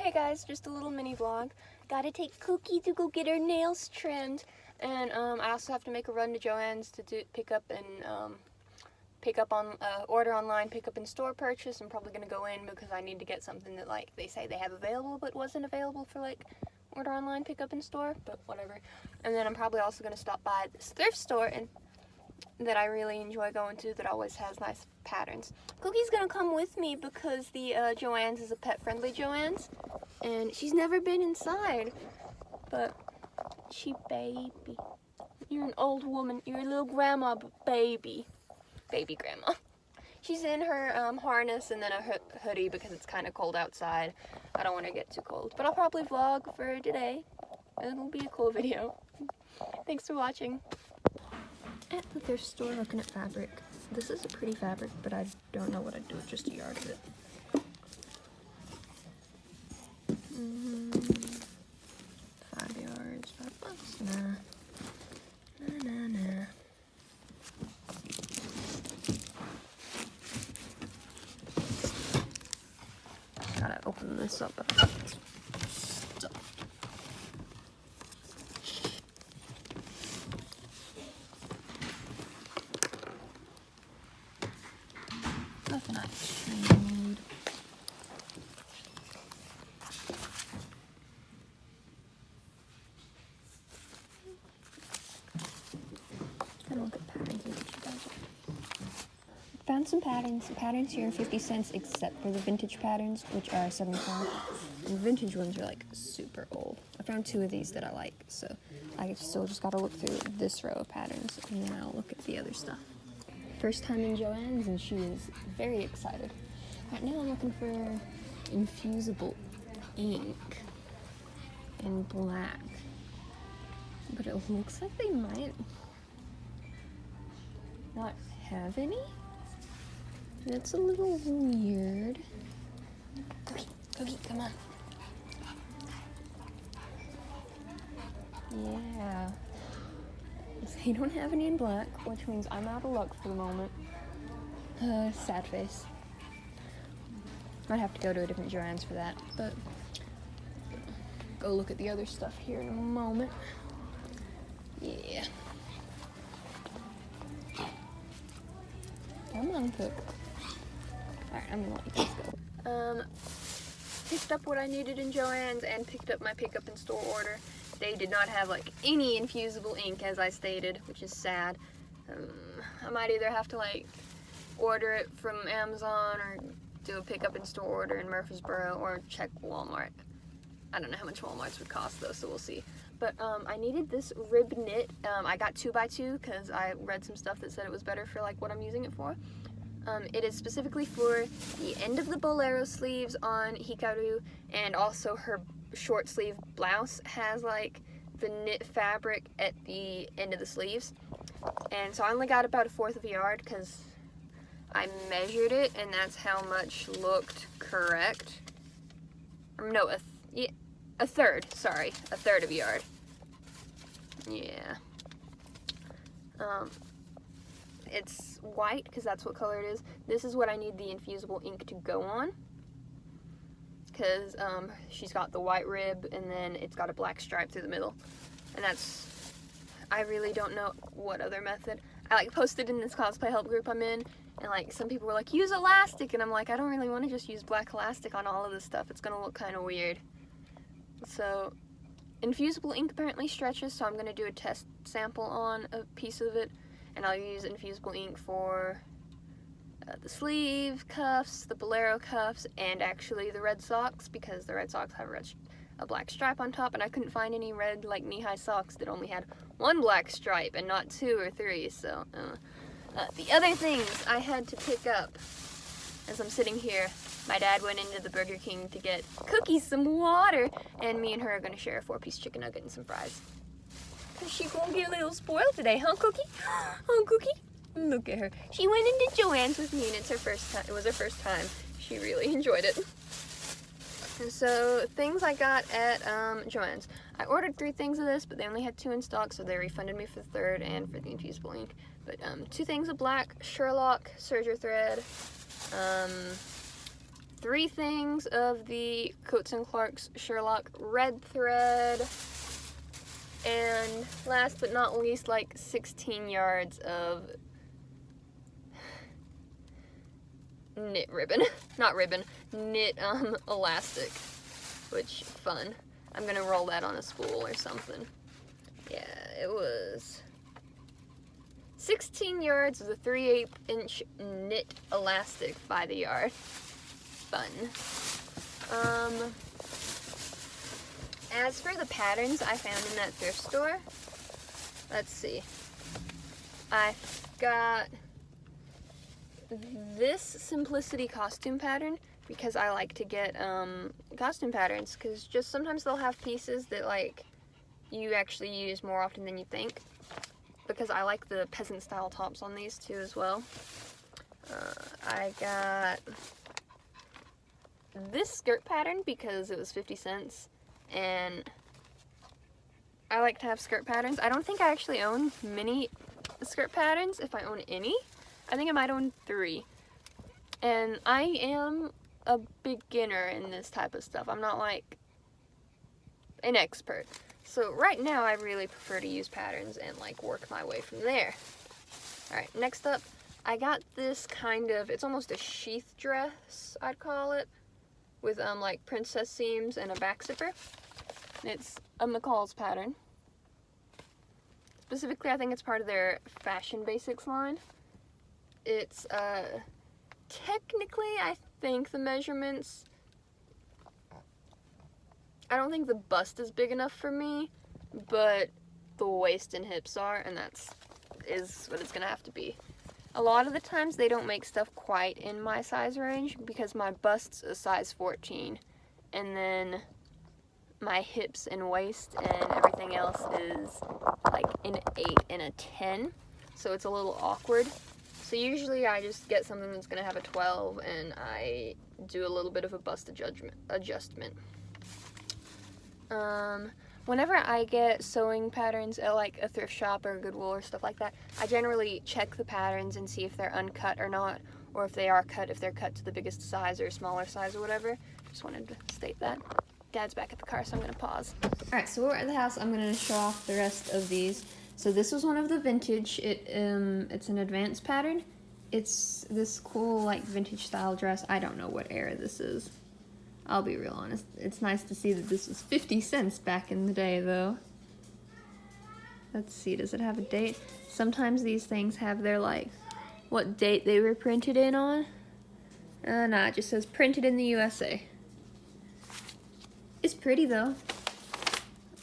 Hey guys, just a little mini vlog. Gotta take Cookie to go get her nails trimmed, and I also have to make a run to Joann's to pick up on order online, pick up in store purchase. I'm probably gonna go in because I need to get something that like they say they have available but wasn't available for like order online, pick up in store, but whatever. And then I'm probably also gonna stop by this thrift store and that I really enjoy going to that always has nice patterns. Cookie's gonna come with me because the Joann's is a pet-friendly Joann's, and she's never been inside, but she baby. You're an old woman. You're a little grandma, but baby grandma. She's in her harness and then a hoodie because it's kind of cold outside. I don't want to get too cold, but I'll probably vlog for today. It'll be a cool video. Thanks for watching. At the thrift store looking at fabric. This is a pretty fabric, but I don't know what I'd do with just a yard of it. 5 yards, $5. Nah. Gotta open this up. Nothing I extremely need. Gotta look at patterns and what you guys are. Found some patterns. The patterns here are 50 cents except for the vintage patterns, which are 75. And the vintage ones are like super old. I found 2 of these that I like, so I still just gotta look through this row of patterns and then I'll look at the other stuff. First time in Joann's and she is very excited. Right now I'm looking for infusible ink in black, but it looks like they might not have any. That's a little weird. Cookie, come on. Yeah. They don't have any in black, which means I'm out of luck for the moment. Sad face. Might have to go to a different Joann's for that, but go look at the other stuff here in a moment. Yeah. Come on, Cook. Alright, I'm gonna let you guys go. Picked up what I needed in Joann's and picked up my pickup in store order. They did not have like any infusible ink, as I stated, which is sad. I might either have to like order it from Amazon or do a pickup in store order in Murfreesboro or check Walmart. I don't know how much Walmart's would cost though, so we'll see. But I needed this rib knit. I got 2x2 because I read some stuff that said it was better for like what I'm using it for. It is specifically for the end of the bolero sleeves on Hikaru, and also her short sleeve blouse has like the knit fabric at the end of the sleeves. And so I only got about 1/4 of a yard because I measured it and that's how much looked correct. Or no, a third, sorry, 1/3 of a yard. Yeah. It's white because that's what color it is. This is what I need the infusible ink to go on, because she's got the white rib and then it's got a black stripe through the middle, and that's, I really don't know what other method. I like posted in this cosplay help group I'm in, and like some people were like, use elastic, and I'm like, I don't really want to just use black elastic on all of this stuff. It's gonna look kind of weird. So infusible ink apparently stretches, so I'm gonna do a test sample on a piece of it, and I'll use infusible ink for the sleeve cuffs, the bolero cuffs, and actually the red socks, because the red socks have a black stripe on top, and I couldn't find any red like knee-high socks that only had 1 black stripe and not 2 or 3. So the other things I had to pick up as I'm sitting here, my dad went into the Burger King to get Cookie some water, and me and her are gonna share a 4-piece chicken nugget and some fries. She gonna get a little spoiled today, huh, Cookie? Huh, Cookie? Look at her. She went into Joann's with me, and it's her first time. It was her first time. She really enjoyed it. And so, things I got at Joann's. I ordered 3 things of this, but they only had 2 in stock, so they refunded me for the 3rd and for the infusible ink. But 2 things of black Sherlock serger thread, 3 3 things of the Coats & Clark's Sherlock red thread, and last but not least, like 16 yards of knit ribbon. Not ribbon, knit elastic, which fun. I'm gonna roll that on a spool or something. Yeah, it was 16 yards of the 3/8 inch knit elastic by the yard. Fun. As for the patterns I found in that thrift store, let's see. I've got this Simplicity costume pattern because I like to get costume patterns, because just sometimes they'll have pieces that like you actually use more often than you think, because I like the peasant style tops on these too as well. I got this skirt pattern because it was 50 cents, and I like to have skirt patterns. I don't think I actually own many skirt patterns, if I own any. I think I might own 3. And I am a beginner in this type of stuff. I'm not like an expert. So right now I really prefer to use patterns and like work my way from there. Alright, next up, I got this kind of, it's almost a sheath dress, I'd call it, with like princess seams and a back zipper. It's a McCall's pattern. Specifically, I think it's part of their Fashion Basics line. It's technically, I think the measurements, I don't think the bust is big enough for me, but the waist and hips are, and is what it's gonna have to be. A lot of the times they don't make stuff quite in my size range because my bust's a size 14, and then my hips and waist and everything else is like an 8 and a 10, so it's a little awkward. So usually I just get something that's gonna have a 12, and I do a little bit of a bust adjustment. Whenever I get sewing patterns at like a thrift shop or Goodwill or stuff like that, I generally check the patterns and see if they're uncut or not, or if they are cut, if they're cut to the biggest size or smaller size or whatever. Just wanted to state that. Dad's back at the car, so I'm gonna pause. Alright, so we're at the house. I'm gonna show off the rest of these. So this was one of the vintage. It's an advanced pattern. It's this cool like vintage style dress. I don't know what era this is. I'll be real honest. It's nice to see that this was 50 cents back in the day though. Let's see, does it have a date? Sometimes these things have their like, what date they were printed in on. Nah, it just says printed in the USA. It's pretty though.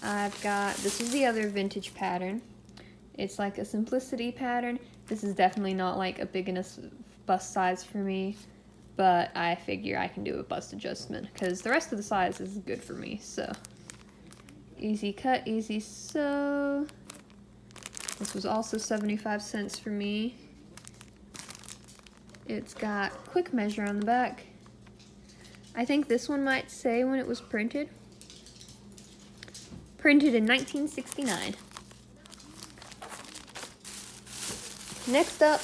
I've got, this is the other vintage pattern. It's like a Simplicity pattern. This is definitely not like a big enough bust size for me, but I figure I can do a bust adjustment because the rest of the size is good for me, so. Easy cut, easy sew. This was also 75 cents for me. It's got quick measure on the back. I think this one might say when it was printed. Printed in 1969. Next up,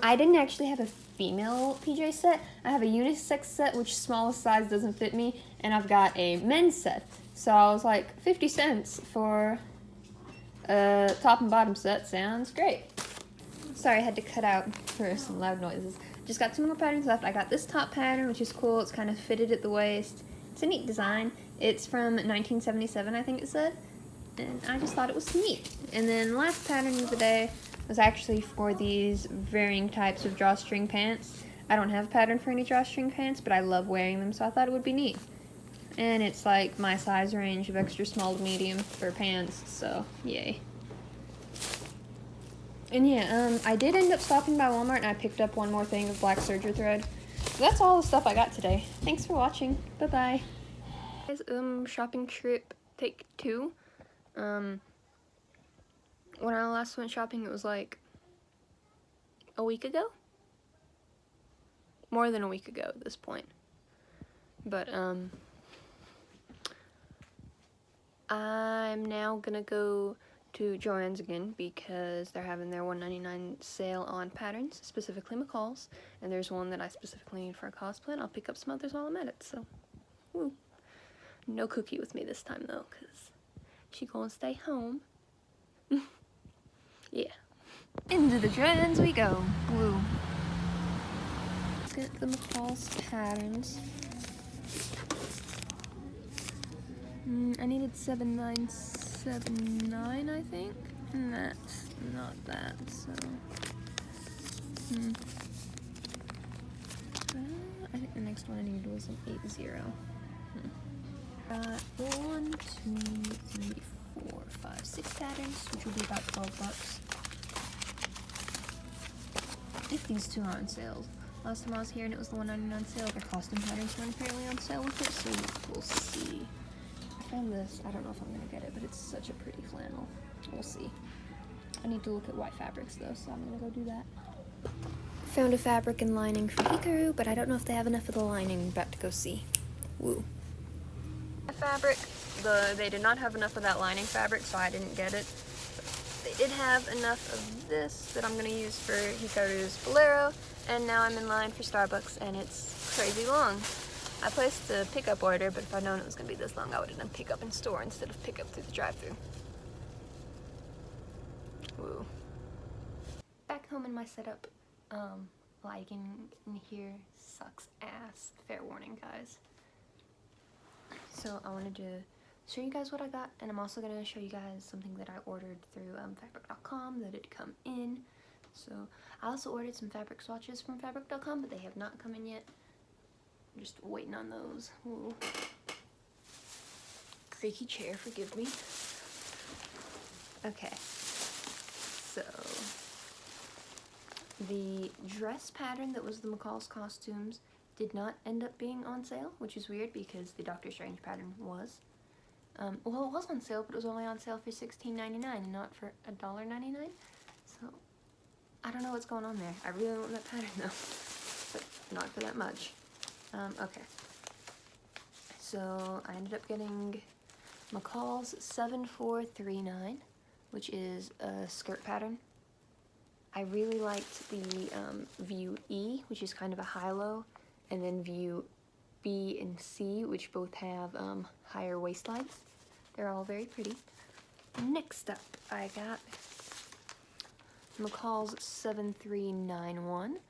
I didn't actually have a female PJ set. I have a unisex set, which smallest size doesn't fit me, and I've got a men's set. So I was like, 50 cents for a top and bottom set sounds great. Sorry, I had to cut out for some loud noises. Just got 2 more patterns left. I got this top pattern, which is cool. It's kind of fitted at the waist. It's a neat design. It's from 1977, I think it said, and I just thought it was neat. And then the last pattern of the day was actually for these varying types of drawstring pants. I don't have a pattern for any drawstring pants, but I love wearing them, so I thought it would be neat. And it's like my size range of extra small to medium for pants, so yay. And yeah, I did end up stopping by Walmart and I picked up 1 more thing of black serger thread. So that's all the stuff I got today. Thanks for watching. Bye-bye. Guys, shopping trip take 2. When I last went shopping, it was like a week ago? More than a week ago at this point. But, I'm now gonna go to Joann's again because they're having their $1.99 sale on patterns, specifically McCall's, and there's one that I specifically need for a cosplay, and I'll pick up some others while I'm at it, so, woo. No Cookie with me this time, though, because she gonna stay home. Yeah. Into the Joann's we go. Woo. Let's get the McCall's patterns. I needed 7979, I think, and that's not that, so, I think the next one I needed was an 80. Got 1, 2, 3, 4, 5, 6 patterns, which will be about $12. If these two are on sale. Last time I was here and it was the $1.99 sale, their costume patterns weren't apparently on sale with it, so we'll see. I found this, I don't know if I'm gonna get it, but it's such a pretty flannel. We'll see. I need to look at white fabrics though, so I'm gonna go do that. Found a fabric and lining for Hikaru, but I don't know if they have enough of the lining. I'm about to go see. Woo. The fabric, they did not have enough of that lining fabric, so I didn't get it. They did have enough of this that I'm gonna use for Hikaru's bolero, and now I'm in line for Starbucks, and it's crazy long. I placed a pickup order, but if I'd known it was going to be this long, I would have done pickup in store instead of pickup through the drive-thru. Woo. Back home in my setup, lighting in here sucks ass. Fair warning, guys. So I wanted to show you guys what I got, and I'm also going to show you guys something that I ordered through fabric.com that had come in. So I also ordered some fabric swatches from fabric.com, but they have not come in yet. I'm just waiting on those. Ooh. Creaky chair, forgive me. Okay, so the dress pattern that was the McCall's costumes did not end up being on sale, which is weird because the Doctor Strange pattern was. Well, it was on sale, but it was only on sale for $16.99 and not for $1.99. So I don't know what's going on there. I really want that pattern though, but not for that much. Okay, so I ended up getting McCall's 7439, which is a skirt pattern. I really liked the view E, which is kind of a high-low, and then view B and C, which both have higher waistlines. They're all very pretty. Next up, I got McCall's 7391,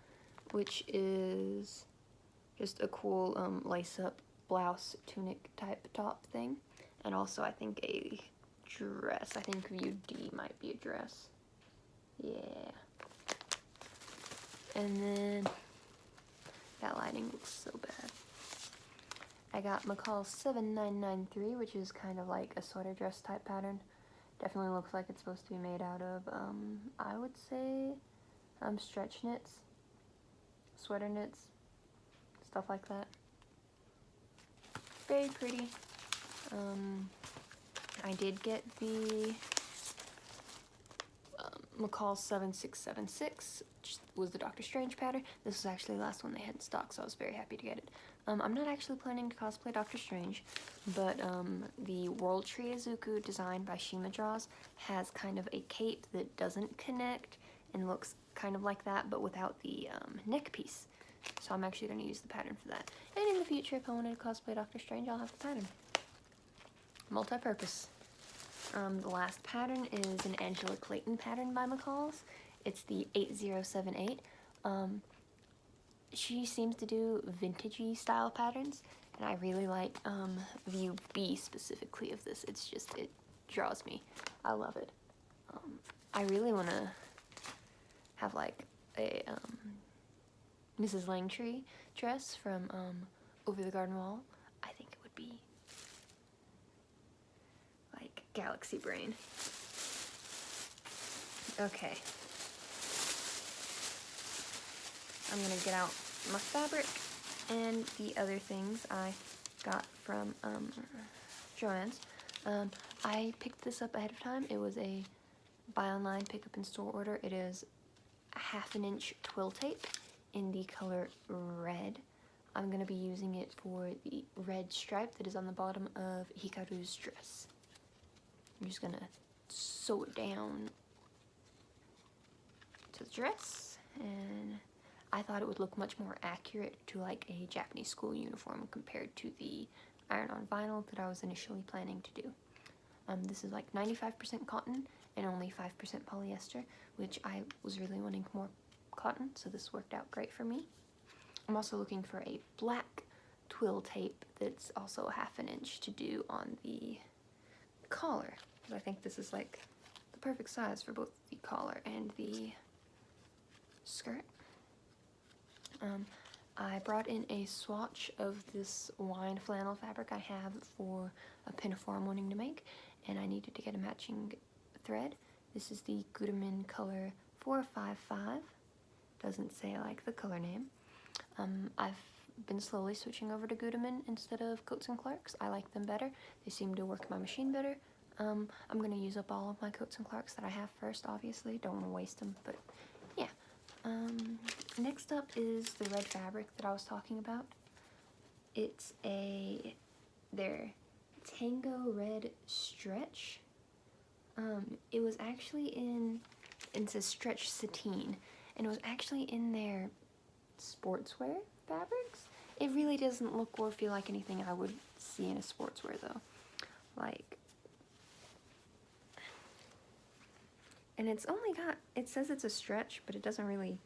which is just a cool lace-up blouse tunic type top thing, and also I think a dress. I think view D might be a dress. Yeah. And then that lighting looks so bad. I got McCall's 7993, which is kind of like a sweater dress type pattern. Definitely looks like it's supposed to be made out of I would say stretch knits, sweater knits, stuff like that. Very pretty. I did get the McCall's 7676, which was the Doctor Strange pattern. This was actually the last one they had in stock, so I was very happy to get it. I'm not actually planning to cosplay Doctor Strange, but the World Tree Izuku, designed by Shima Draws, has kind of a cape that doesn't connect and looks kind of like that, but without the neck piece. So I'm actually going to use the pattern for that. And in the future, if I wanted to cosplay Doctor Strange, I'll have the pattern. Multi-purpose. The last pattern is an Angela Clayton pattern by McCall's. It's the 8078. She seems to do vintagey style patterns, and I really like view B specifically of this. It's just, it draws me. I love it. I really want to have like a Mrs. Langtry dress from Over the Garden Wall. I think it would be like Galaxy Brain. Okay. I'm gonna get out my fabric and the other things I got from Joann's. I picked this up ahead of time. It was a buy online, pick up in store order. It is a 1/2 inch twill tape in the color red. I'm gonna be using it for the red stripe that is on the bottom of Hikaru's dress. I'm just gonna sew it down to the dress, and I thought it would look much more accurate to like a Japanese school uniform compared to the iron-on vinyl that I was initially planning to do. This is like 95% cotton and only 5% polyester, which I was really wanting more cotton, so this worked out great for me. I'm also looking for a black twill tape that's also a 1/2 inch to do on the collar. I think this is like the perfect size for both the collar and the skirt. I brought in a swatch of this wine flannel fabric I have for a pinafore I'm wanting to make, and I needed to get a matching thread. This is the Gutermann color 455. Doesn't say like the color name. I've been slowly switching over to Gutermann instead of Coats and Clarks. I like them better. They seem to work my machine better. I'm going to use up all of my Coats and Clarks that I have first, obviously. Don't want to waste them, but yeah. Next up is the red fabric that I was talking about. It's their Tango Red Stretch. It was actually it's a stretch sateen, and it was actually in their sportswear fabrics. It really doesn't look or feel like anything I would see in a sportswear though. Like, and it's only got, it says it's a stretch, but it doesn't really,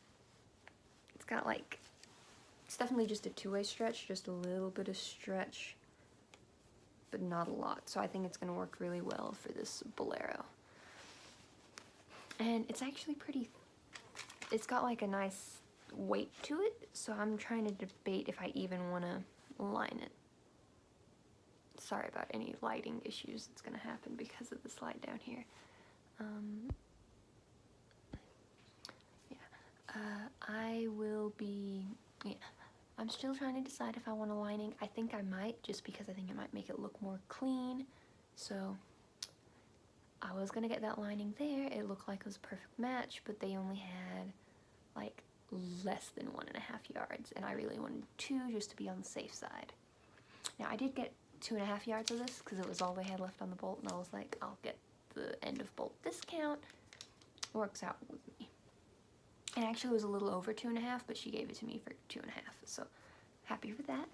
it's got like, it's definitely just a 2-way stretch, just a little bit of stretch, but not a lot. So I think it's gonna work really well for this bolero. And it's actually pretty, it's got like a nice weight to it, so I'm trying to debate if I even want to line it. Sorry about any lighting issues that's gonna happen because of this light down here. I will be, I'm still trying to decide if I want a lining. I think I might, just because I think it might make it look more clean. So I was gonna get that lining there. It looked like it was a perfect match, but they only had like less than 1.5 yards, and I really wanted 2 just to be on the safe side. Now I did get 2.5 yards of this because it was all they had left on the bolt, and I was like, I'll get the end of bolt discount. Works out with me. And actually it was a little over 2.5, but she gave it to me for 2.5, so happy with that.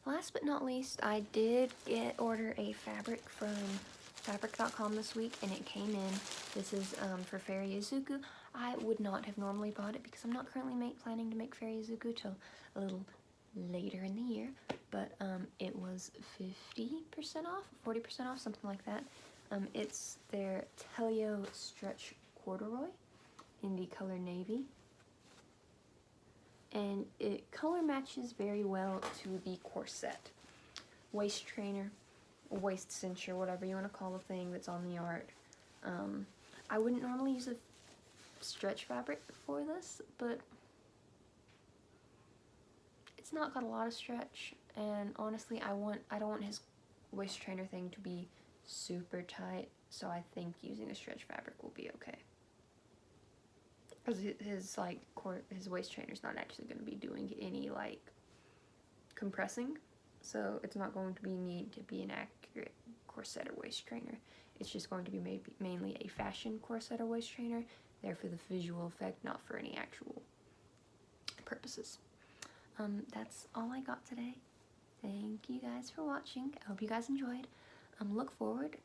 Last but not least, I did order a fabric from fabric.com this week, and it came in. This is for Fairy Izuku. I would not have normally bought it because I'm not currently planning to make Fairy Izuku till a little later in the year, but it was 50% off, 40% off, something like that. It's their Telio stretch corduroy in the color navy, and it color matches very well to the corset, waist trainer, waist cincher, whatever you want to call the thing that's on the art. I wouldn't normally use a stretch fabric for this, but it's not got a lot of stretch, and honestly I don't want his waist trainer thing to be super tight, so I think using a stretch fabric will be okay. Because his waist trainer's not actually going to be doing any like compressing, so it's not going to need to be an accurate corset or waist trainer. It's just going to be mainly a fashion corset or waist trainer, there for the visual effect, not for any actual purposes. That's all I got today. Thank you guys for watching. I hope you guys enjoyed. Look forward,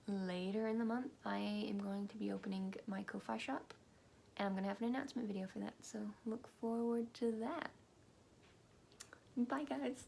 later in the month I am going to be opening my Ko-Fi shop, and I'm going to have an announcement video for that, so look forward to that. Bye guys.